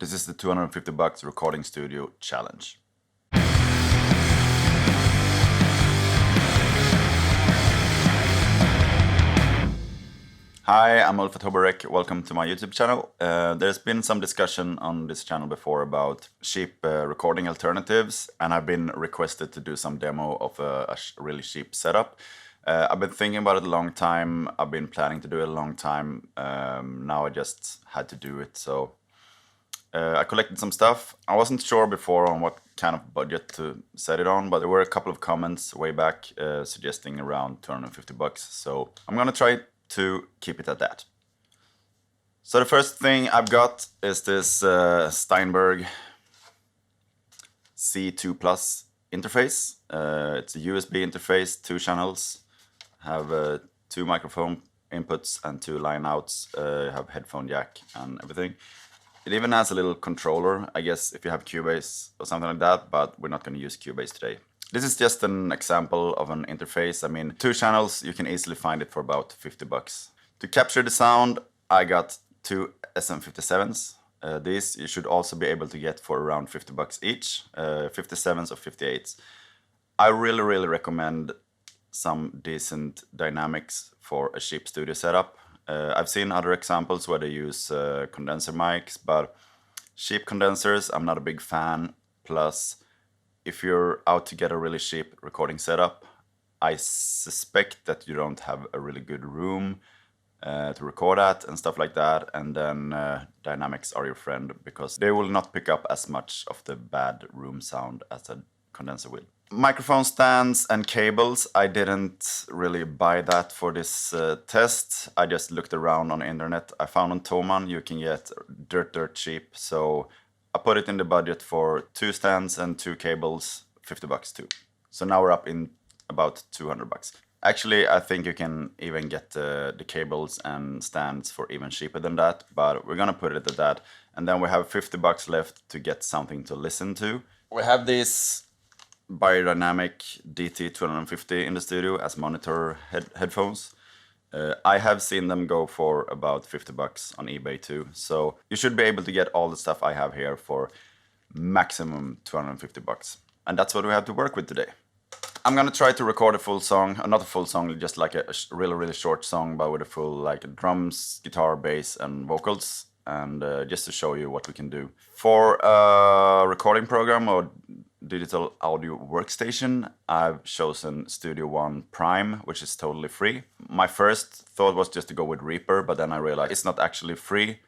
This is the $250 recording studio challenge. Hi, I'm Ulf at HoboRec. Welcome to my YouTube channel. There's been some discussion on this channel before about cheap recording alternatives, and I've been requested to do some demo of a really cheap setup. I've been thinking about it a long time. I've been planning to do it a long time. Now I just had to do it. So I collected some stuff. I wasn't sure before on what kind of budget to set it on, but there were a couple of comments way back suggesting around $250. So I'm gonna try to keep it at that. So the first thing I've got is this Steinberg C2 Plus interface. It's a USB interface, 2 channels, have 2 microphone inputs and 2 line outs, have headphone jack and everything. It even has a little controller, I guess if you have Cubase or something like that, but we're not going to use Cubase today. This is just an example of an interface. I mean, 2 channels, you can easily find it for about $50. To capture the sound, I got 2 SM57s. These you should also be able to get for around $50 each, 57s or 58s. I really recommend some decent dynamics for a cheap studio setup. I've seen other examples where they use condenser mics, but cheap condensers, I'm not a big fan. Plus, if you're out to get a really cheap recording setup, I suspect that you don't have a really good room to record at and stuff like that, and then dynamics are your friend because they will not pick up as much of the bad room sound as a condenser will. Microphone stands and cables, I didn't really buy that for this test. I just looked around on the internet. I found on Thomann you can get dirt cheap, so I put it in the budget for 2 stands and 2 cables, $50 too. So now we're up in about $200. Actually, I think you can even get the cables and stands for even cheaper than that, but we're gonna put it at that. And then we have $50 left to get something to listen to. We have these Biodynamic DT250 in the studio as monitor headphones. I have seen them go for about $50 on eBay too. So you should be able to get all the stuff I have here for maximum $250. And that's what we have to work with today. I'm gonna try to record a full song, not a full song, just like a really short song, but with a full like drums, guitar, bass, and vocals. And just to show you what we can do. For a recording program or digital audio workstation, I've chosen Studio One Prime, which is totally free. My first thought was just to go with Reaper, but then I realized it's not actually free.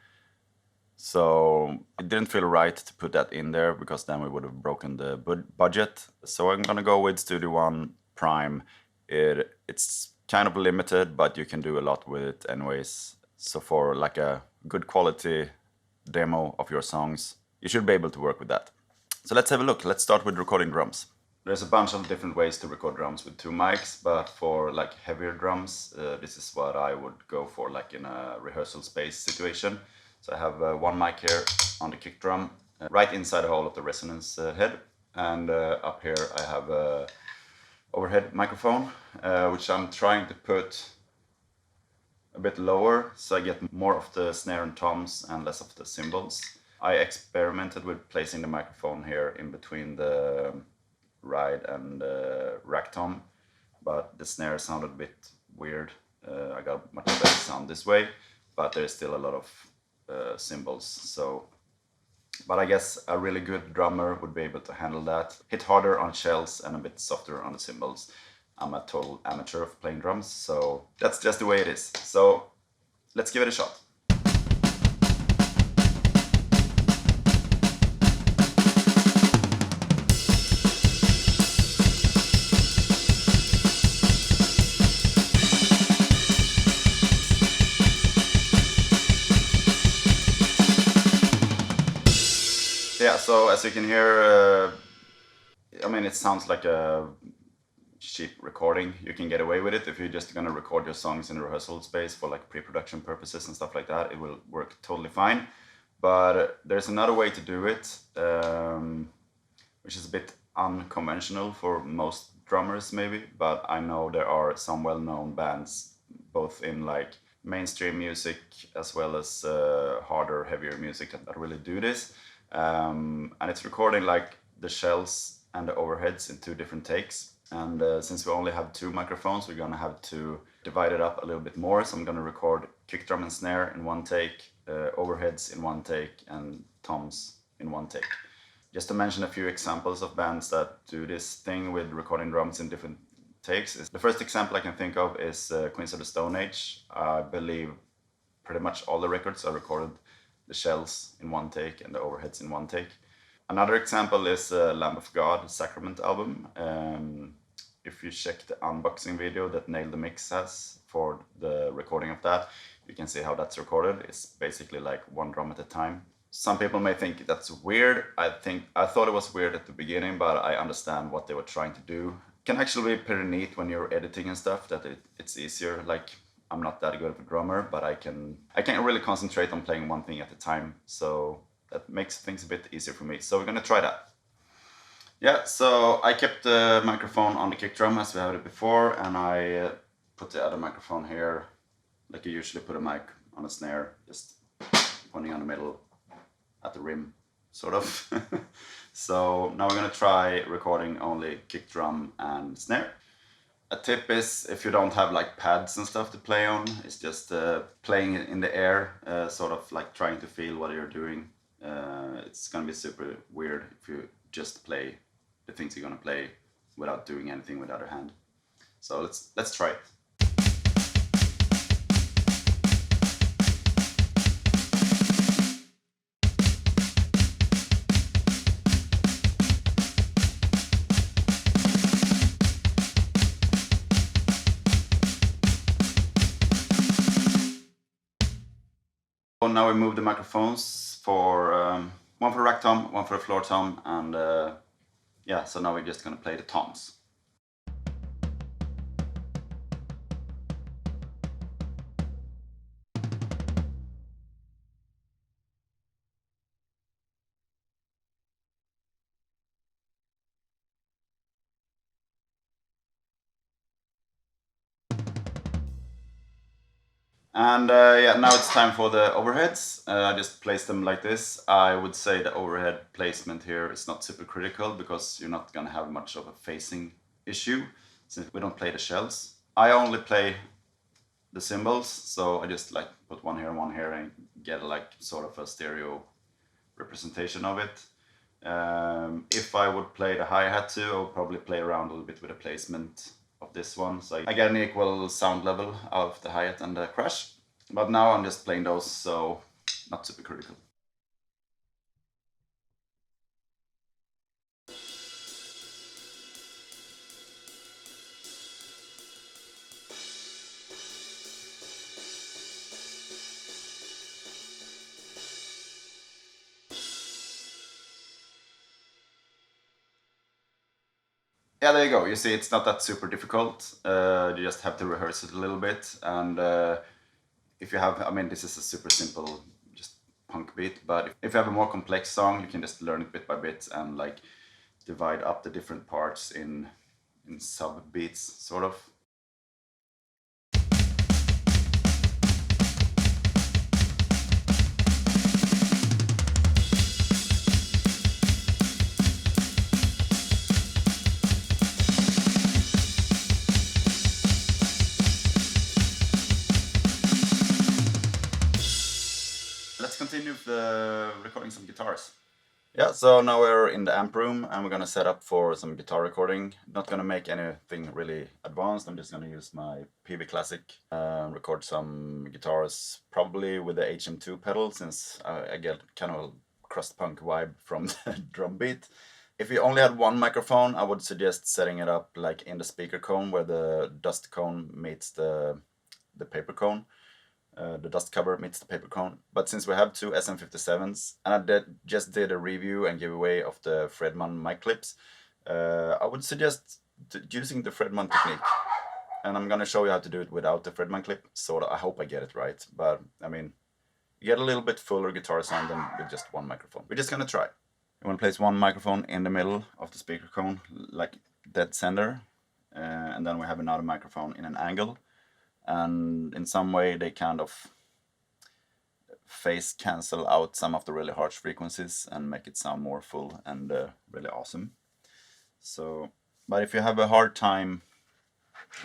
So it didn't feel right to put that in there because then we would have broken the budget. So I'm gonna go with Studio One Prime. It's kind of limited, but you can do a lot with it anyways. So for like a good quality demo of your songs, you should be able to work with that. So let's have a look. Let's start with recording drums. There's a bunch of different ways to record drums with 2 mics, but for like heavier drums, this is what I would go for, like in a rehearsal space situation. So I have 1 mic here on the kick drum, right inside the hole of the resonance head. And up here I have a overhead microphone, which I'm trying to put a bit lower so I get more of the snare and toms and less of the cymbals. I experimented with placing the microphone here in between the ride and rack tom, but the snare sounded a bit weird. I got much better sound this way, but there's still a lot of cymbals. So, but I guess a really good drummer would be able to handle that. Hit harder on shells and a bit softer on the cymbals. I'm a total amateur of playing drums, so that's just the way it is. So let's give it a shot. Yeah, so as you can hear, I mean, it sounds like a cheap recording. You can get away with it if you're just gonna record your songs in a rehearsal space for like pre-production purposes and stuff like that. It will work totally fine. But there's another way to do it, which is a bit unconventional for most drummers maybe, but I know there are some well-known bands both in like mainstream music as well as harder, heavier music that really do this. And it's recording like the shells and the overheads in 2 different takes. And since we only have 2 microphones, we're gonna have to divide it up a little bit more. So I'm gonna record kick drum and snare in 1 take, overheads in 1 take, and toms in 1 take. Just to mention a few examples of bands that do this thing with recording drums in different takes. The first example I can think of is Queens of the Stone Age. I believe pretty much all the records are recorded the shells in 1 take and the overheads in 1 take. Another example is Lamb of God, Sacrament album. If you check the unboxing video that Nail the Mix has for the recording of that, you can see how that's recorded. It's basically like 1 drum at a time. Some people may think that's weird. I thought it was weird at the beginning, but I understand what they were trying to do. It can actually be pretty neat when you're editing and stuff, that it's easier. Like, I'm not that good of a drummer, but I can't really concentrate on playing 1 thing at a time. So that makes things a bit easier for me. So we're gonna try that. Yeah, so I kept the microphone on the kick drum as we had it before, and I put the other microphone here, like you usually put a mic on a snare, just pointing on the middle at the rim, sort of. So now we're gonna try recording only kick drum and snare. A tip is, if you don't have like pads and stuff to play on, it's just playing it in the air, sort of like trying to feel what you're doing. It's gonna be super weird if you just play the things you're gonna play without doing anything with the other hand. So let's try it. So now we move the microphones for 1 for the rack tom, 1 for the floor tom, and yeah, so now we're just gonna play the toms. And yeah, now it's time for the overheads. I just place them like this. I would say the overhead placement here is not super critical because you're not gonna have much of a phasing issue since we don't play the shells. I only play the cymbals, so I just like put 1 here and 1 here and get like sort of a stereo representation of it. If I would play the hi-hat too, I would probably play around a little bit with the placement of this one, so I get an equal sound level of the hi-hat and the crash. But now I'm just playing those, so not super critical. Yeah, there you go. You see, it's not that super difficult. You just have to rehearse it a little bit. And if you have, I mean, this is a super simple, just punk beat. But if you have a more complex song, you can just learn it bit by bit and like divide up the different parts in sub beats, sort of. Let's continue with recording some guitars. Yeah, so now we're in the amp room and we're gonna set up for some guitar recording. Not gonna make anything really advanced, I'm just gonna use my PV Classic, record some guitars, probably with the HM2 pedal, since I get kind of a crust punk vibe from the drum beat. If you only had 1 microphone, I would suggest setting it up like in the speaker cone where the dust cone meets the paper cone. The dust cover meets the paper cone. But since we have 2 SM57s, and I just did a review and giveaway of the Fredman mic clips, I would suggest using the Fredman technique. And I'm gonna show you how to do it without the Fredman clip, sort of. I hope I get it right, but I mean, you get a little bit fuller guitar sound than with just 1 microphone. We're just gonna try. You wanna place 1 microphone in the middle of the speaker cone, like dead center, and then we have another microphone in an angle. and in some way they kind of phase cancel out some of the really harsh frequencies and make it sound more full and really awesome. So, but if you have a hard time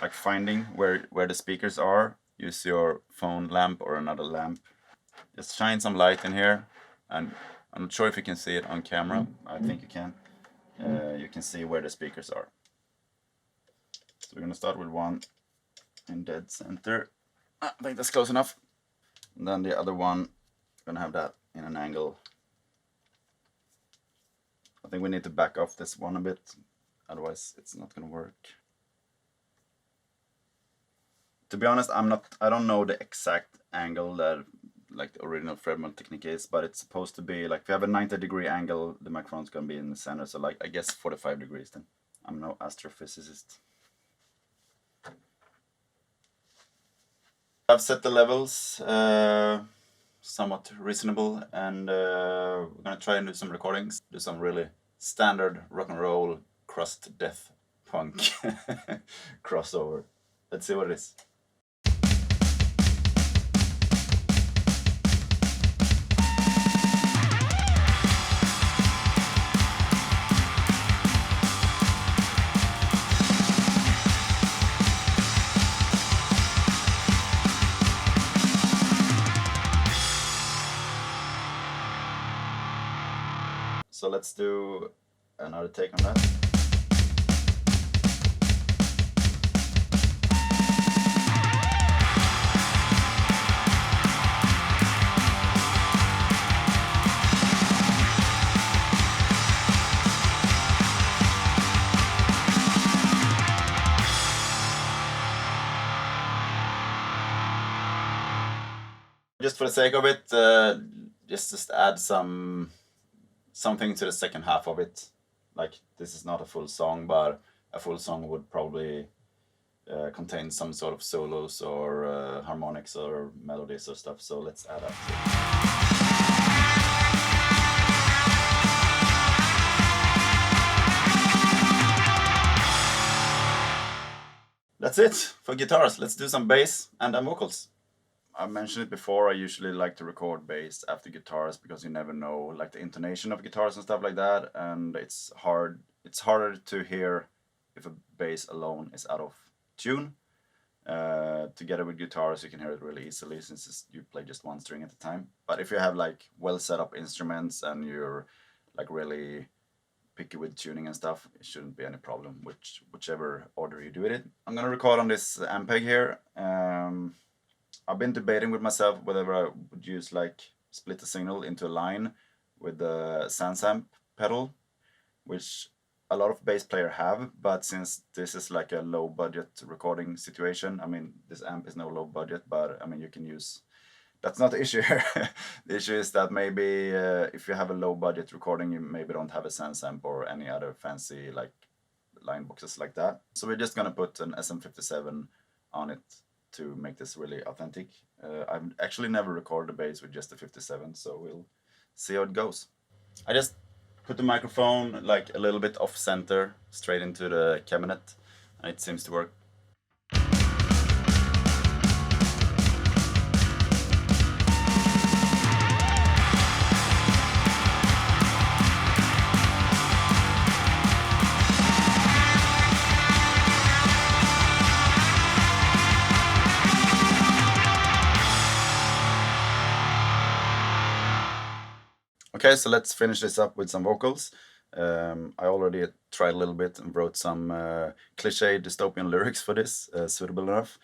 like finding where the speakers are, use your phone lamp or another lamp. Just shine some light in here, and I'm not sure if you can see it on camera. I think you can. You can see where the speakers are. So we're gonna start with one in dead center. I think that's close enough. And then the other one, gonna have that in an angle. I think we need to back off this one a bit, otherwise it's not gonna work. To be honest, I don't know the exact angle that like the original Fredman technique is, but it's supposed to be like if you have a 90-degree angle, the microphone's gonna be in the center. So like I guess 45 degrees then. I'm no astrophysicist. I've set the levels somewhat reasonable, and we're gonna try and do some recordings, do some really standard rock and roll crust death punk crossover. Let's see what it is. So let's do another take on that. Just for the sake of it, just add something to the second half of it. Like this is not a full song, but a full song would probably contain some sort of solos or harmonics or melodies or stuff. So let's add that to it. That's it for guitars. Let's do some bass and then vocals. I mentioned it before, I usually like to record bass after guitars because you never know like the intonation of guitars and stuff like that, and it's harder to hear if a bass alone is out of tune. Together with guitars you can hear it really easily since you play just one string at a time. But if you have like well set up instruments and you're like really picky with tuning and stuff, it shouldn't be any problem whichever order you do it in. I'm gonna record on this Ampeg here. I've been debating with myself whether I would use like split the signal into a line with the sansamp pedal, which a lot of bass players have, but since this is like a low budget recording situation, I mean this amp is no low budget, but I mean you can use, that's not the issue here. The issue is that maybe if you have a low budget recording, you maybe don't have a sansamp or any other fancy like line boxes like that. So we're just gonna put an SM57 on it to make this really authentic. I've actually never recorded a bass with just a 57, so we'll see how it goes. I just put the microphone like a little bit off center, straight into the cabinet, and it seems to work. Okay, so let's finish this up with some vocals. I already tried a little bit and wrote some cliche dystopian lyrics for this, suitable enough.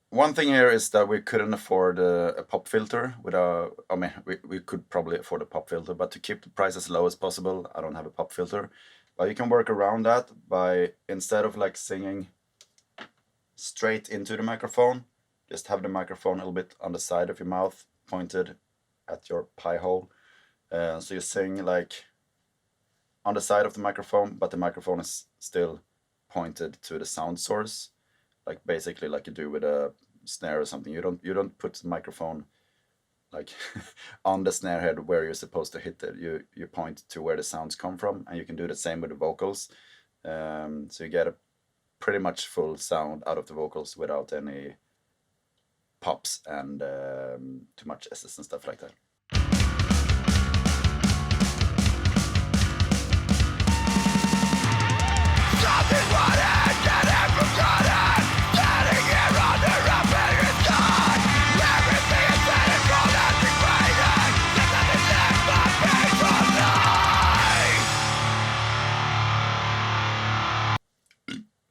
One thing here is that we couldn't afford a pop filter I mean, we could probably afford a pop filter, but to keep the price as low as possible, I don't have a pop filter. But you can work around that by, instead of like singing straight into the microphone, just have the microphone a little bit on the side of your mouth, pointed at your pie hole. So you sing like on the side of the microphone, but the microphone is still pointed to the sound source, like basically like you do with a snare or something. You don't put the microphone like on the snare head where you're supposed to hit it. You point to where the sounds come from, and you can do the same with the vocals. So you get a pretty much full sound out of the vocals without any pops and too much SS and stuff like that.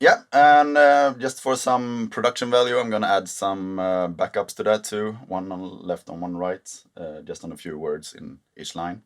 Yeah, and just for some production value, I'm gonna add some backups to that too. One on left and one right, just on a few words in each line.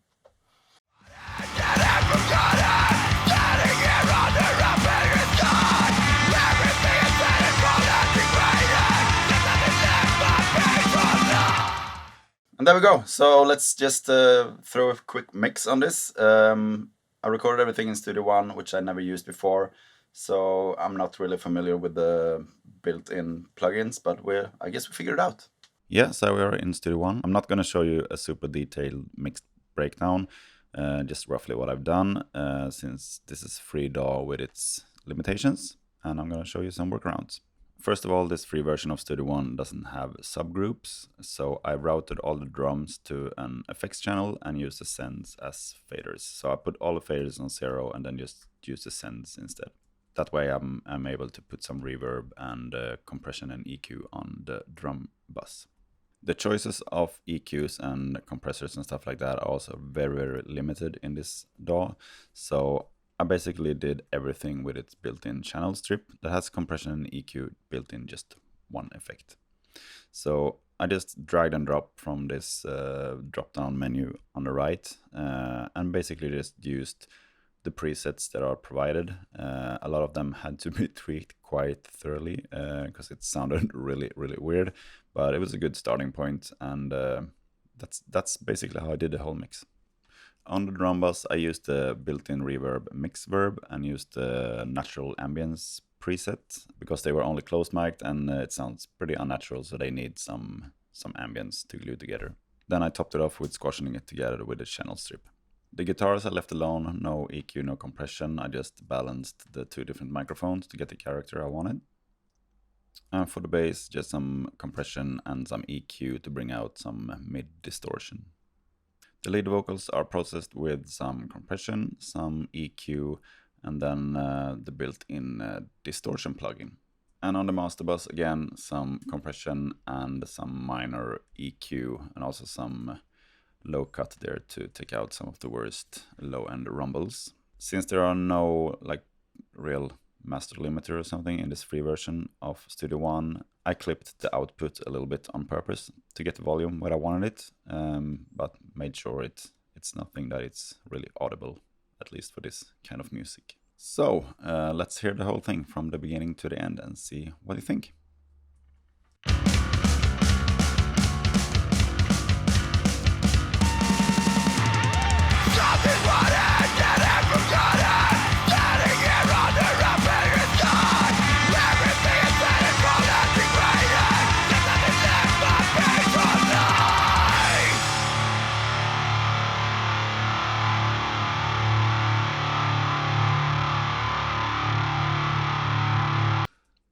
And there we go. So let's just throw a quick mix on this. I recorded everything in Studio One, which I never used before. So I'm not really familiar with the built-in plugins, but I guess we figured it out. Yeah, so we are in Studio One. I'm not going to show you a super detailed mixed breakdown, just roughly what I've done, since this is free DAW with its limitations, and I'm going to show you some workarounds. First of all, this free version of Studio One doesn't have subgroups, so I routed all the drums to an effects channel and used the sends as faders. So I put all the faders on 0 and then just use the sends instead. That way I'm able to put some reverb and compression and EQ on the drum bus. The choices of EQs and compressors and stuff like that are also very, very limited in this DAW. So I basically did everything with its built-in channel strip that has compression and EQ built in just one effect. So I just dragged and dropped from this drop-down menu on the right and basically just used the presets that are provided. A lot of them had to be tweaked quite thoroughly because it sounded really, really weird, but it was a good starting point, and that's basically how I did the whole mix. On the drum bus, I used the built-in reverb mix verb and used the natural ambience preset because they were only closed mic'd and it sounds pretty unnatural, so they need some ambience to glue together. Then I topped it off with squashing it together with a channel strip. The guitars I left alone, no EQ, no compression. I just balanced the two different microphones to get the character I wanted. And for the bass, just some compression and some EQ to bring out some mid distortion. The lead vocals are processed with some compression, some EQ, and then the built-in distortion plugin. And on the master bus, again, some compression and some minor EQ, and also some low cut there to take out some of the worst low-end rumbles. Since there are no like real master limiter or something in this free version of Studio One, I clipped the output a little bit on purpose to get the volume where I wanted it, but made sure it's nothing that it's really audible, at least for this kind of music. So let's hear the whole thing from the beginning to the end and see what you think.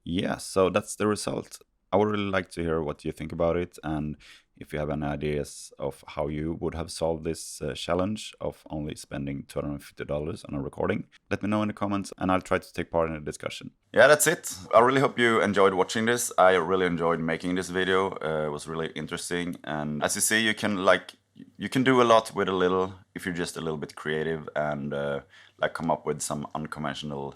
Yeah, so that's the result. I would really like to hear what you think about it, and if you have any ideas of how you would have solved this challenge of only spending $250 on a recording, let me know in the comments and I'll try to take part in the discussion. Yeah, that's it. I really hope you enjoyed watching this. I really enjoyed making this video. It was really interesting, and as you see, you can do a lot with a little if you're just a little bit creative and like come up with some unconventional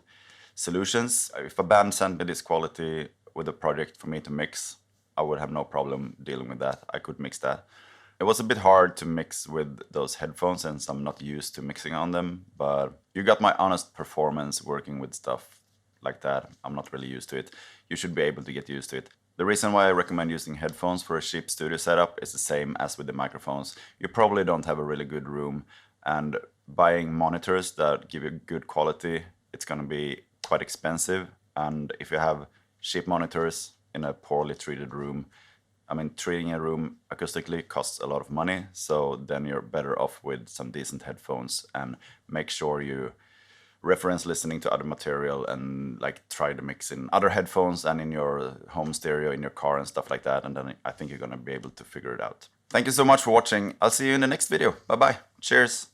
solutions. If a band sent me this quality with a project for me to mix, I would have no problem dealing with that. I could mix that. It was a bit hard to mix with those headphones since I'm not used to mixing on them, but you got my honest performance working with stuff like that. I'm not really used to it. You should be able to get used to it. The reason why I recommend using headphones for a cheap studio setup is the same as with the microphones. You probably don't have a really good room, and buying monitors that give you good quality, it's going to be quite expensive. And if you have cheap monitors in a poorly treated room, I mean, treating a room acoustically costs a lot of money, so then you're better off with some decent headphones, and make sure you reference listening to other material and like try to mix in other headphones and in your home stereo in your car and stuff like that, and then I think you're gonna be able to figure it out. Thank you so much for watching. I'll see you in the next video. Bye bye. Cheers.